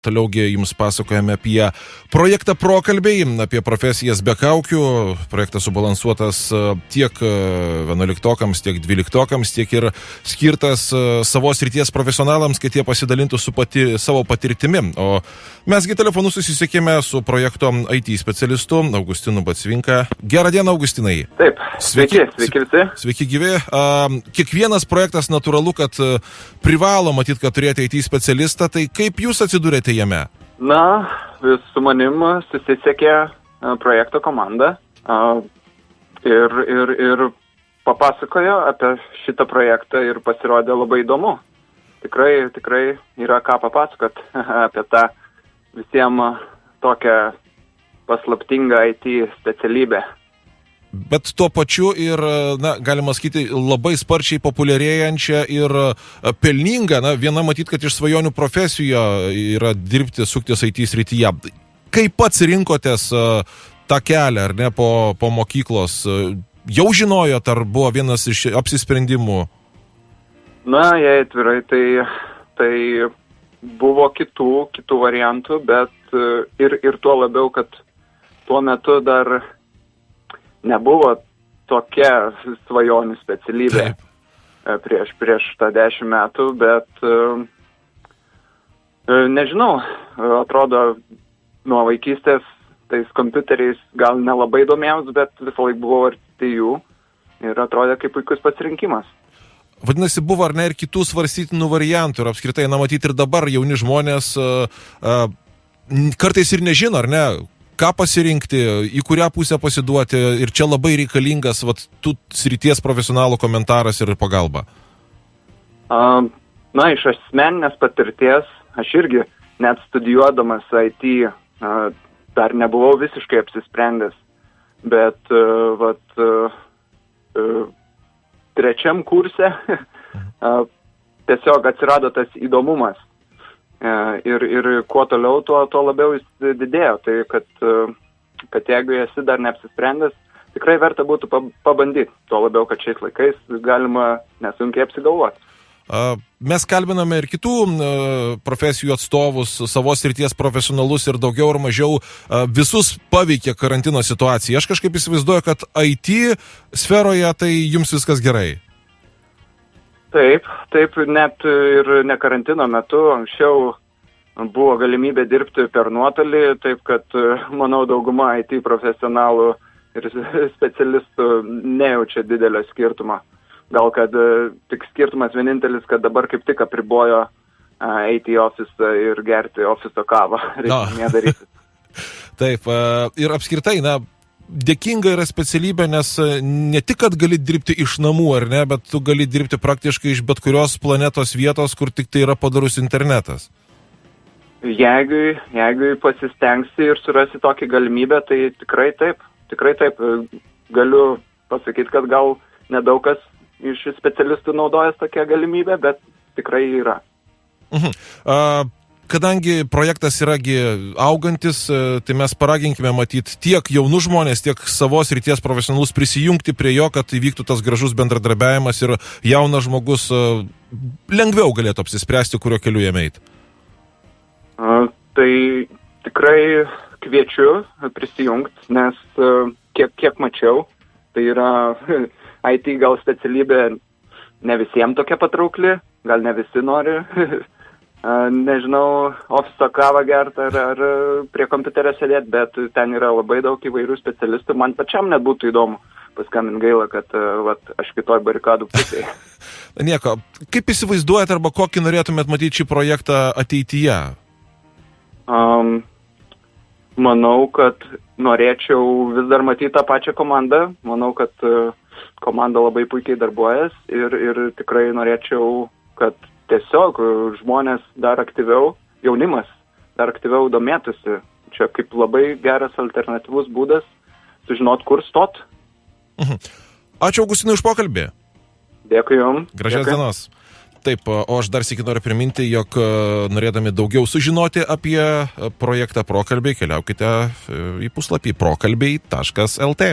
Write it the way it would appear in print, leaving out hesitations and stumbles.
Toliaugi jums pasakojame apie projektą Prokalbiai, apie profesijas be kaukių. Projektas subalansuotas tiek 11-okams, tiek 12-okams, tiek ir skirtas savo srities profesionalams, kad jie pasidalintų su savo patirtimi. O mesgi telefonu susisiekėme su projekto IT specialistu Augustinu Batsvinka. Gerą dieną, Augustinai. Taip, sveiki visi. Sveiki gyvi. Kiekvienas projektas natūralu, kad privalo matyti, kad turėti IT specialistą. Tai kaip jūs atsidūrėte jame? Na, su manim susisiekė projekto komanda ir papasakojo apie šitą projektą ir pasirodė labai įdomu. Tikrai yra ką papasakot apie tą visiems tokią paslaptingą IT specialybę. Bet tuo pačiu ir, galima sakyti, labai sparčiai populiarėjančią ir pelningą. Viena matyt, kad iš svajonių profesijų yra dirbti, suktis IT srityje. Kaip pats rinkotės tą kelią, ar ne, po mokyklos? Jau žinojot, ar buvo vienas iš apsisprendimų? Na, jei atvirai, tai buvo kitų variantų, bet ir tuo labiau, kad tuo metu dar nebuvo tokia svajonių specialybė prieš tą 10 metų, bet nežinau, atrodo, nuo vaikystės tais kompiuteriais gal nelabai domėjus, bet visą laiką buvau arti jų ir atrodė kaip puikus pasirinkimas. Vadinasi, buvo ar ne ir kitų svarstytinų variantų ir apskritai, matyti ir dabar jauni žmonės kartais ir nežino, ar ne, ką pasirinkti, į kurią pusę pasiduoti, ir čia labai reikalingas tų srities profesionalų komentaras ir pagalba. Na, iš asmeninės patirties, aš irgi net studijuodamas IT dar nebuvau visiškai apsisprendęs, bet trečiam kurse tiesiog atsirado tas įdomumas. Ir kuo toliau, tuo labiau jis didėjo. Tai, kad jeigu esi dar neapsisprendęs, tikrai verta būtų pabandyti. Tuo labiau, kad šiais laikais galima nesunkiai apsigalvoti. Mes kalbiname ir kitų profesijų atstovus, savo srities profesionalus ir daugiau ar mažiau visus paveikė karantino situacija. Aš kažkaip įsivaizduoju, kad IT sferoje tai jums viskas gerai. Taip, net ir ne karantino metu, anksčiau buvo galimybė dirbti per nuotolį, taip kad, manau, dauguma IT profesionalų ir specialistų nejaučia didelio skirtumo. Gal kad tik skirtumas vienintelis, kad dabar kaip tik apribojo eiti į ofisą ir gerti ofiso kavą. Reikia nedaryti. Taip, ir apskritai, dėkinga yra specialybė, nes ne tik, kad gali dirbti iš namų, ar ne, bet tu gali dirbti praktiškai iš bet kurios planetos vietos, kur tik tai yra padarus internetas. Jeigu pasistengsi ir surasi tokį galimybę, tai tikrai taip. Galiu pasakyti, kad gal nedaug kas iš specialistų naudojas tokią galimybę, bet tikrai yra. Kadangi projektas yragi augantis, tai mes paraginkime matyti tiek jaunus žmonės, tiek savos srities profesionalus prisijungti prie jo, kad įvyktų tas gražus bendradarbiavimas ir jaunas žmogus lengviau galėtų apsispręsti, kurio keliu jame eiti. Tai tikrai kviečiu prisijungti, nes kiek mačiau, tai yra IT gal specialybė ne visiems tokia patraukli, gal ne visi nori nežinau, ofiso kavą gerti ar prie kompiuterio sėdėti, bet ten yra labai daug įvairių specialistų. Man pačiam net būtų įdomu paskambinti, gaila, kad aš kitoj barikadų pusėje. Nieko. Kaip įsivaizduojat arba kokį norėtumėt matyti šį projektą ateityje? Manau, kad norėčiau vis dar matyti tą pačią komandą. Manau, kad komanda labai puikiai darbuojas ir tikrai norėčiau, kad tiesiog žmonės dar aktyviau, jaunimas dar aktyviau domėtųsi. Čia kaip labai geras alternatyvus būdas sužinot, kur stot. Ačiū Augustinui už pokalbį. Dėkui jums. Gražios dienos. Taip, o aš dar sykį noriu priminti, jog norėdami daugiau sužinoti apie projektą Prokalbiai, keliaukite į puslapį prokalbiai.lt.